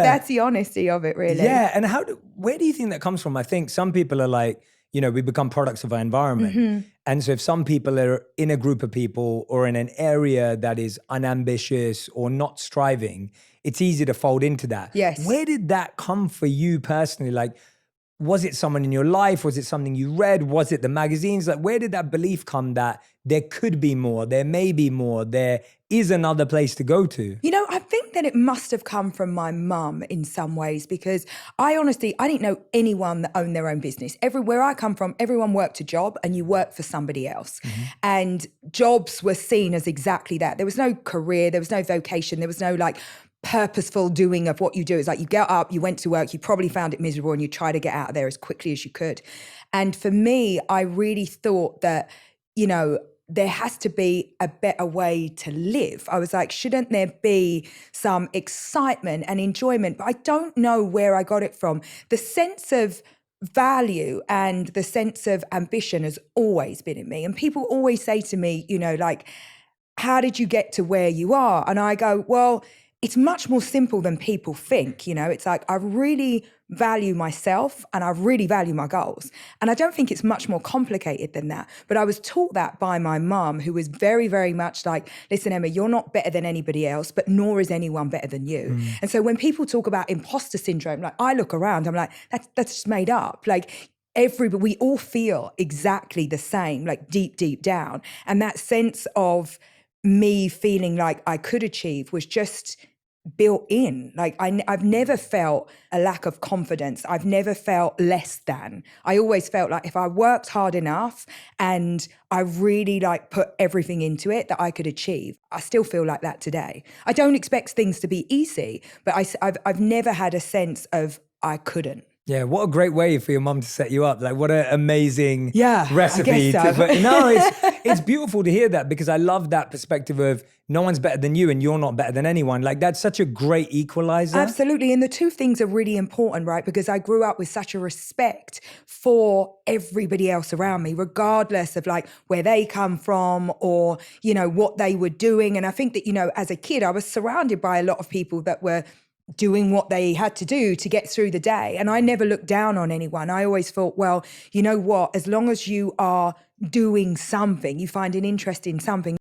That's the honesty of it, really. Yeah, and where do you think that comes from? I think some people are like, we become products of our environment. Mm-hmm. And so if some people are in a group of people or in an area that is unambitious or not striving, it's easy to fold into that. Yes. Where did that come for you personally? Like, was it someone in your life? Was it something you read? Was it the magazines? Like, where did that belief come that there could be more, there may be more, there is another place to go to? I think that it must have come from my mum in some ways, because I didn't know anyone that owned their own business. Where I come from, everyone worked a job and you worked for somebody else. Mm-hmm. And jobs were seen as exactly that. There was no career, there was no vocation, there was no purposeful doing of what you do. It's like you get up, you went to work, you probably found it miserable and you try to get out of there as quickly as you could. And for me, I really thought that, there has to be a better way to live. I was like, shouldn't there be some excitement and enjoyment? But I don't know where I got it from. The sense of value and the sense of ambition has always been in me. And people always say to me, how did you get to where you are? And I go, well, it's much more simple than people think. It's like, I really value myself and I really value my goals. And I don't think it's much more complicated than that. But I was taught that by my mum, who was very, very much like, listen, Emma, you're not better than anybody else, but nor is anyone better than you. Mm. And so when people talk about imposter syndrome, I look around, I'm like, that's just made up. We all feel exactly the same, deep, deep down. And that sense of me feeling like I could achieve was just built in. I've never felt a lack of confidence. I've never felt less than. I always felt like if I worked hard enough and I really put everything into it, that I could achieve. I still feel like that today. I don't expect things to be easy, but I've never had a sense of I couldn't. Yeah, what a great way for your mum to set you up. What an amazing recipe. I guess so. No, it's beautiful to hear that, because I love that perspective of no one's better than you and you're not better than anyone. That's such a great equalizer. Absolutely. And the two things are really important, right? Because I grew up with such a respect for everybody else around me, regardless of where they come from or, what they were doing. And I think that, as a kid, I was surrounded by a lot of people that were doing what they had to do to get through the day. And I never looked down on anyone. I always thought, well, you know what, as long as you are doing something, you find an interest in something,